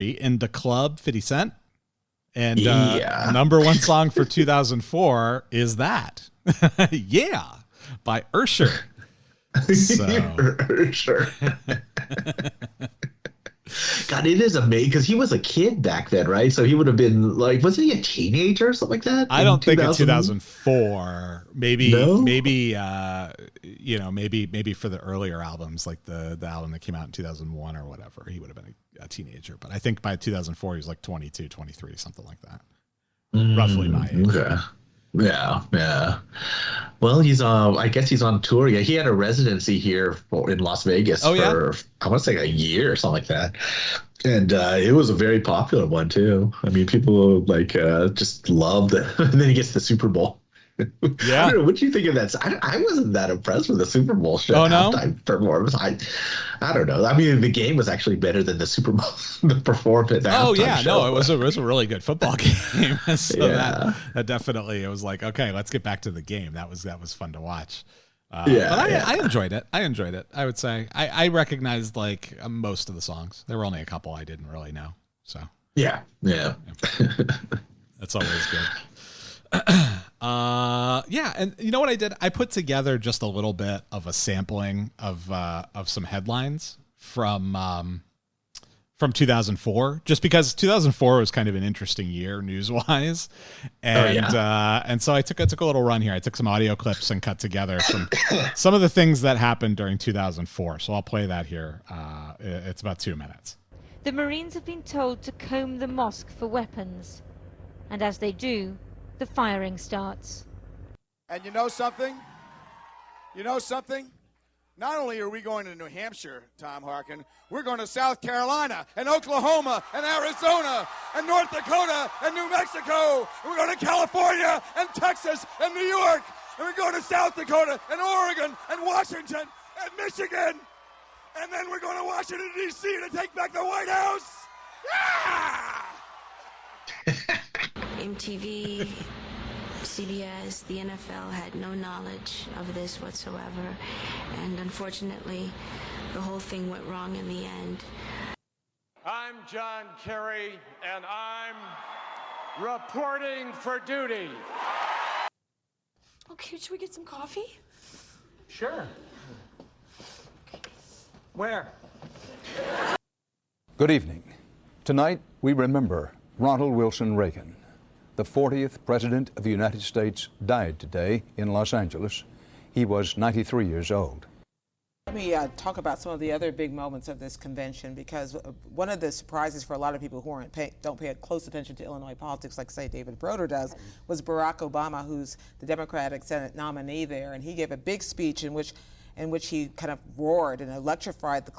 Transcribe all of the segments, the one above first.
In the Club, 50 Cent. And number one song for 2004 is that. Yeah, by Usher. So. Usher. God, it is amazing because he was a kid back then, right? So he would have been like, was he a teenager or something like that? I don't think in 2004. Maybe, no? maybe for the earlier albums, like the album that came out in 2001 or whatever, he would have been a teenager. But I think by 2004, he was like 22, 23, something like that. Roughly my age. Okay. Yeah. Well, he's I guess he's on tour. Yeah, he had a residency here in Las Vegas for I want to say a year or something like that. And it was a very popular one too. I mean, people like just loved it. And then he gets the Super Bowl. Yeah. I don't know. What do you think of that? I wasn't that impressed with the Super Bowl halftime performance. I don't know. I mean, the game was actually better than the Super Bowl the performance. Oh yeah, show. No, it was a really good football game. So that definitely, it was like, okay, let's get back to the game. That was fun to watch. But I enjoyed it. I would say I recognized like most of the songs. There were only a couple I didn't really know. So yeah. That's always good. And you know what I did? I put together just a little bit of a sampling of some headlines from 2004, just because 2004 was kind of an interesting year news-wise, and so I took a little run here. I took some audio clips and cut together some of the things that happened during 2004. So I'll play that here. It's about 2 minutes. The Marines have been told to comb the mosque for weapons, and as they do, the firing starts. And you know something? Not only are we going to New Hampshire, Tom Harkin, we're going to South Carolina and Oklahoma and Arizona and North Dakota and New Mexico. And we're going to California and Texas and New York. And we're going to South Dakota and Oregon and Washington and Michigan. And then we're going to Washington, D.C. to take back the White House. Yeah! MTV, CBS, the NFL had no knowledge of this whatsoever, and unfortunately, the whole thing went wrong in the end. I'm John Kerry, and I'm reporting for duty. Okay, should we get some coffee? Sure. Where? Good evening. Tonight, we remember Ronald Wilson Reagan. The 40th President of the United States died today in Los Angeles. He was 93 years old. Let me talk about some of the other big moments of this convention, because one of the surprises for a lot of people who don't pay close attention to Illinois politics, like, say, David Broder does, was Barack Obama, who's the Democratic Senate nominee there, and he gave a big speech in which he kind of roared and electrified the.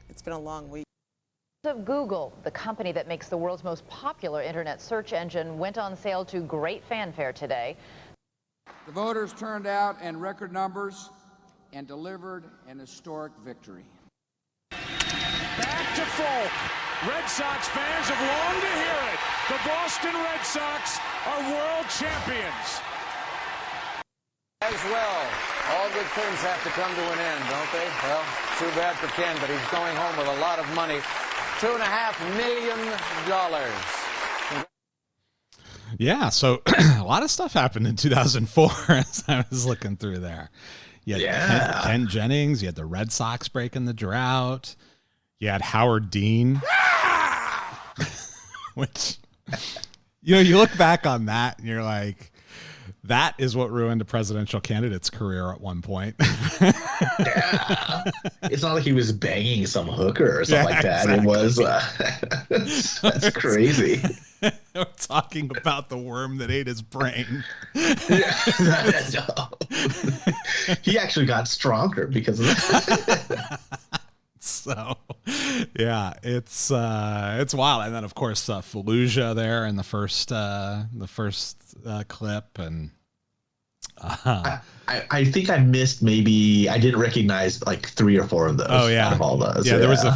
It's been a long week. Of Google, the company that makes the world's most popular internet search engine, went on sale to great fanfare today. The voters turned out in record numbers and delivered an historic victory. Back to Folk. Red Sox fans have longed to hear it. The Boston Red Sox are world champions. As well, all good things have to come to an end, don't they? Well, too bad for Ken, but he's going home with a lot of money. $2.5 million. Yeah, so a lot of stuff happened in 2004 as I was looking through there. You had Ken Jennings, you had the Red Sox breaking the drought, you had Howard Dean, which, you look back on that and you're like, that is what ruined a presidential candidate's career at one point. Yeah. It's not like he was banging some hooker or something like that. Exactly. It was, that's crazy. We're talking about the worm that ate his brain. He actually got stronger because of that. So, yeah, it's wild. And then, of course, Fallujah there in the first clip, and I think I missed, maybe I didn't recognize like 3 or 4 of those. Oh yeah, out of all those. Yeah, there was the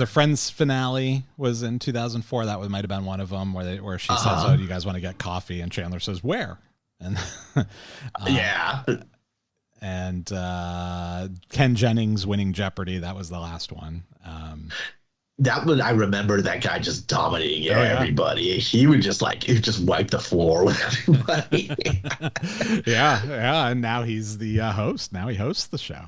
Friends finale was in 2004. That might have been one of them where she says, "Oh, do you guys want to get coffee?" And Chandler says, "Where?" And yeah. And Ken Jennings winning Jeopardy, that was the last one. I remember that guy just dominating everybody. He would just wipe the floor with everybody. yeah. And now he's the host. Now he hosts the show.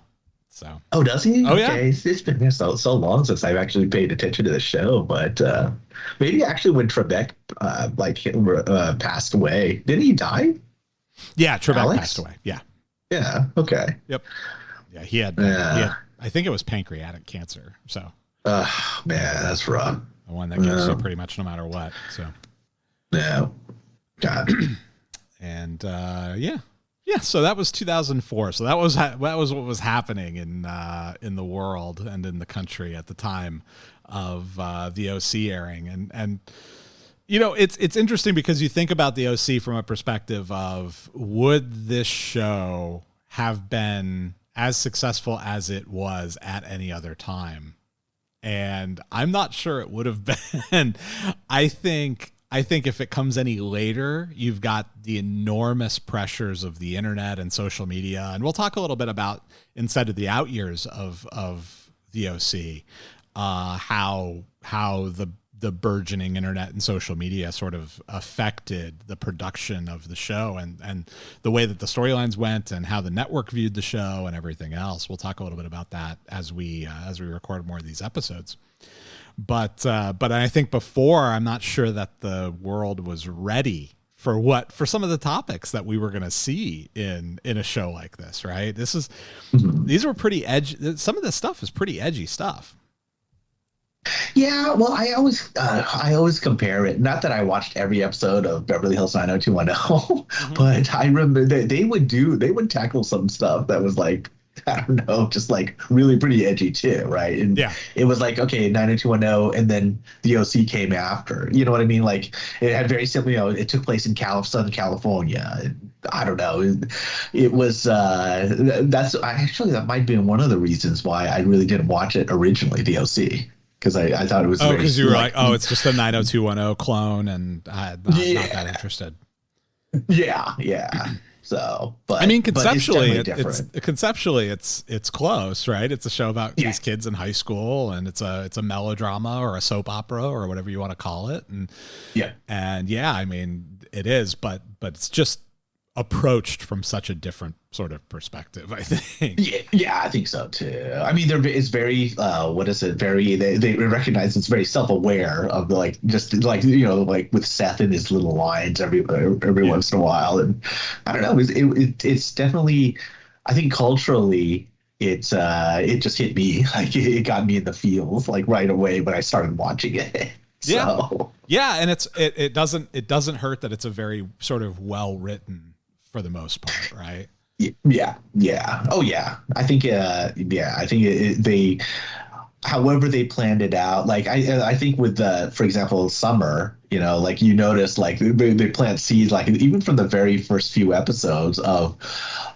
So. Oh, does he? Oh, okay. yeah. It's been so long since I've actually paid attention to the show, but maybe actually when Trebek passed away, didn't he die? Yeah, Trebek passed away. Yeah. Yeah. Okay. Yep. Yeah, he had. I think it was pancreatic cancer. So. Oh man, that's rough. The one that gets you pretty much no matter what. So. Yeah. God. And yeah. So that was 2004. So that was what was happening in the world and in the country at the time of the OC airing. And you know, it's interesting because you think about the OC from a perspective of, would this show have been as successful as it was at any other time? And I'm not sure it would have been. I think if it comes any later, you've got the enormous pressures of the internet and social media. And we'll talk a little bit about inside of the out years of the OC, how the burgeoning internet and social media sort of affected the production of the show and the way that the storylines went and how the network viewed the show and everything else. We'll talk a little bit about that as we record more of these episodes. But I think before, I'm not sure that the world was ready for some of the topics that we were going to see in a show like this, right? These were pretty edgy. Some of this stuff is pretty edgy stuff. Yeah, well, I always compare it. Not that I watched every episode of Beverly Hills 90210, but I remember that they would tackle some stuff that was like, I don't know, just like really pretty edgy too, right? And it was like, okay, 90210, and then the OC came after. You know what I mean? Like it had very simple, it took place in Southern California. I don't know. It was that might be one of the reasons why I really didn't watch it originally, the OC. Because I thought it was because you were like, it's just a 90210 clone, and I'm not that interested. Yeah. So, but I mean, conceptually, it's close, right? It's a show about these kids in high school, and it's a melodrama or a soap opera or whatever you want to call it, and I mean, it is, but it's just approached from such a different sort of perspective, I think. Yeah, I think so too. I mean, there is very they recognize it's very self-aware of like like with Seth and his little lines every once in a while, and I don't know, it's definitely, I think culturally it just hit me, like it got me in the feels like right away when I started watching it. Yeah, and it doesn't hurt that it's a very sort of well written for the most part, right? Yeah. Oh yeah. I think they, however they planned it out, like I think with for example, Summer, like you notice like they plant seeds, like even from the very first few episodes of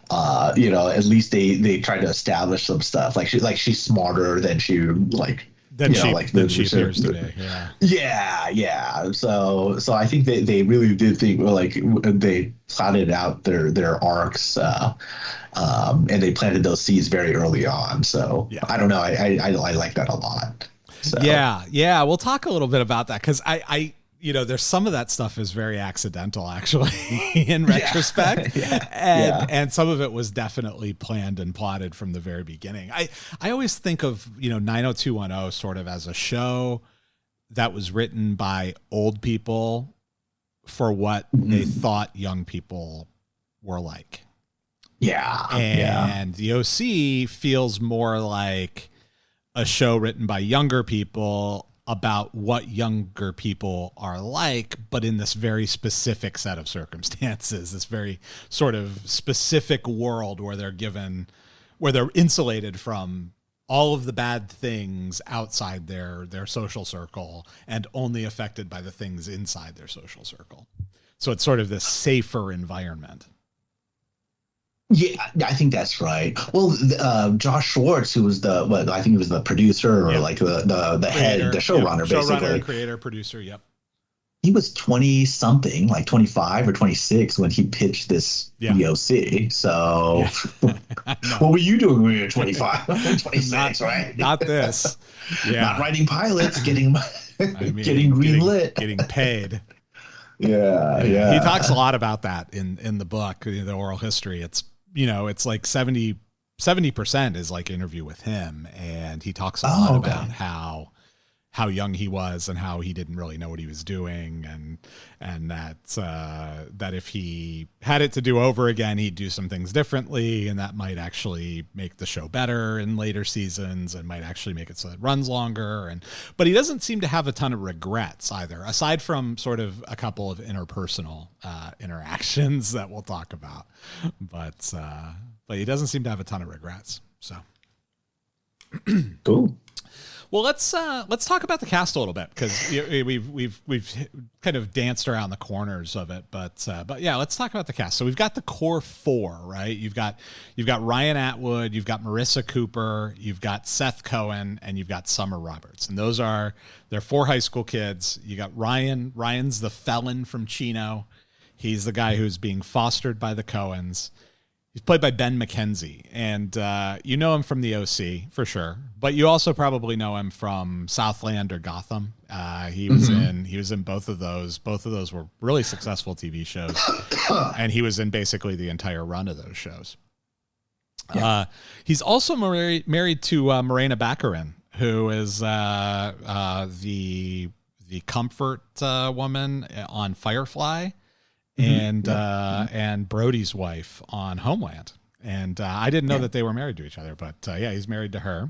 at least they try to establish some stuff, like she's smarter than she appears to be. Yeah. So I think they really did think, like they plotted out their arcs, and they planted those seeds very early on. So I don't know. I like that a lot. So. Yeah. We'll talk a little bit about that because I there's some of that stuff is very accidental actually in retrospect. And some of it was definitely planned and plotted from the very beginning. I always think of, 90210 sort of as a show that was written by old people for what they thought young people were like. And the OC feels more like a show written by younger people about what younger people are like, but in this very specific set of circumstances, this very sort of specific world where they're insulated from all of the bad things outside their social circle and only affected by the things inside their social circle. So it's sort of this safer environment. Yeah, I think that's right. Well, Josh Schwartz, who was I think he was the producer or like the head, the showrunner, basically. Showrunner, creator, producer, yep. he was 20 something, like 25 or 26 when he pitched this the O.C. So what were you doing when you were 25, 26, right? Not this. Yeah. Not writing pilots, getting green lit. Getting paid. Yeah. He talks a lot about that in the book, the oral history. It's, it's like 70% is like interview with him. And he talks a lot about how young he was and how he didn't really know what he was doing, and that if he had it to do over again, he'd do some things differently, and that might actually make the show better in later seasons and might actually make it so it runs longer. But he doesn't seem to have a ton of regrets either, aside from sort of a couple of interpersonal interactions that we'll talk about. But he doesn't seem to have a ton of regrets. So cool. Well, let's talk about the cast a little bit, because we've kind of danced around the corners of it, but yeah, let's talk about the cast. So we've got the core four, right? You've got Ryan Atwood, you've got Marissa Cooper, you've got Seth Cohen, and you've got Summer Roberts, and they're four high school kids. You got Ryan. Ryan's the felon from Chino. He's the guy who's being fostered by the Cohens. He's played by Ben McKenzie, and you know him from the O.C. for sure, but you also probably know him from Southland or Gotham. He was in both of those. Both of those were really successful TV shows, and he was in basically the entire run of those shows. Yeah. He's also married to Morena Baccarin, who is the comfort woman on Firefly. And Brody's wife on Homeland. And I didn't know that they were married to each other, but he's married to her.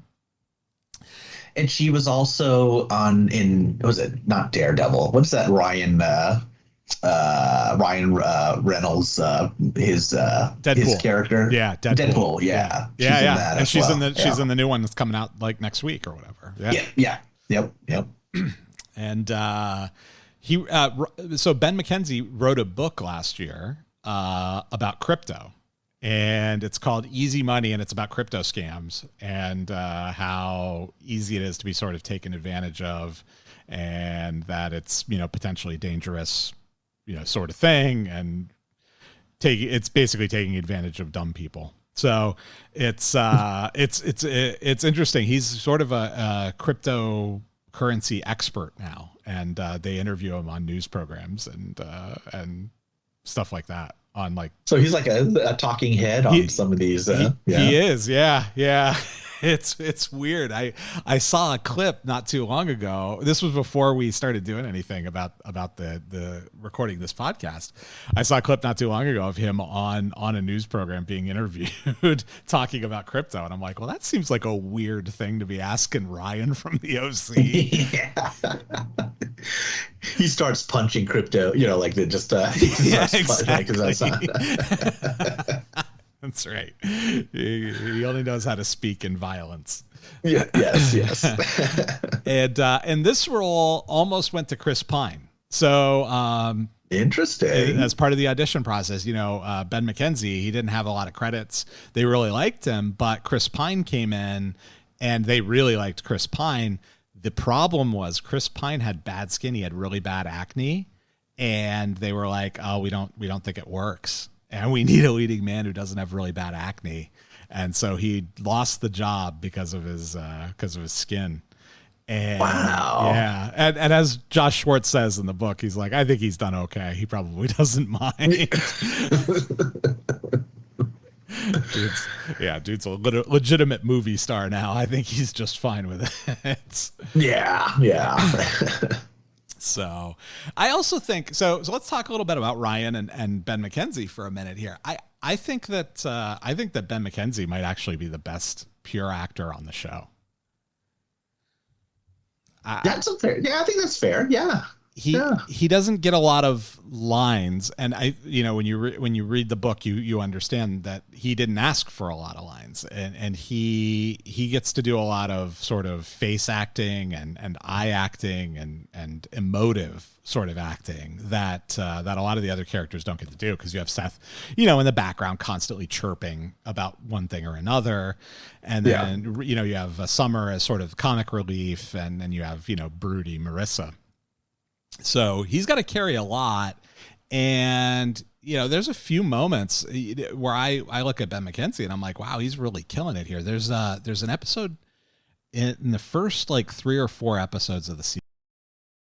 And she was also was it not Daredevil? What's that Ryan Reynolds his character? Yeah, Deadpool. Yeah. And she's in the new one that's coming out like next week or whatever. Yeah. Yep. And so Ben McKenzie wrote a book last year about crypto, and it's called Easy Money, and it's about crypto scams and how easy it is to be sort of taken advantage of, and that it's potentially dangerous sort of thing, and it's basically taking advantage of dumb people. So it's interesting. He's sort of a cryptocurrency expert now, and they interview him on news programs and stuff like that. So he's like a talking head on some of these. He is, yeah. It's weird. I saw a clip not too long ago. This was before we started doing anything about the recording this podcast. I saw a clip not too long ago of him on a news program being interviewed talking about crypto, and I'm like, well, that seems like a weird thing to be asking Ryan from the O.C. Yeah. He starts punching crypto, like they just exactly. That's right. He only knows how to speak in violence. Yeah. Yes. And this role almost went to Chris Pine. So interesting. As part of the audition process, Ben McKenzie, he didn't have a lot of credits. They really liked him, but Chris Pine came in, and they really liked Chris Pine. The problem was Chris Pine had bad skin. He had really bad acne, and they were like, "Oh, we don't think it works, and we need a leading man who doesn't have really bad acne." And so he lost the job because of his skin. And, wow. Yeah, and as Josh Schwartz says in the book, he's like, "I think he's done okay. He probably doesn't mind." Dude's a legitimate movie star now. I think he's just fine with it. Yeah. So I also think so let's talk a little bit about Ryan and Ben McKenzie for a minute here. I think that Ben McKenzie might actually be the best pure actor on the show. That's fair. Yeah, I think that's fair. Yeah. He doesn't get a lot of lines, and when you read the book, you understand that he didn't ask for a lot of lines, and he gets to do a lot of sort of face acting and eye acting and emotive sort of acting that a lot of the other characters don't get to do, because you have Seth, in the background constantly chirping about one thing or another, and then you have Summer as sort of comic relief, and then you have Broody Marissa. So he's got to carry a lot. And, there's a few moments where I look at Ben McKenzie and I'm like, wow, he's really killing it here. There's an episode in the first like 3 or 4 episodes of the season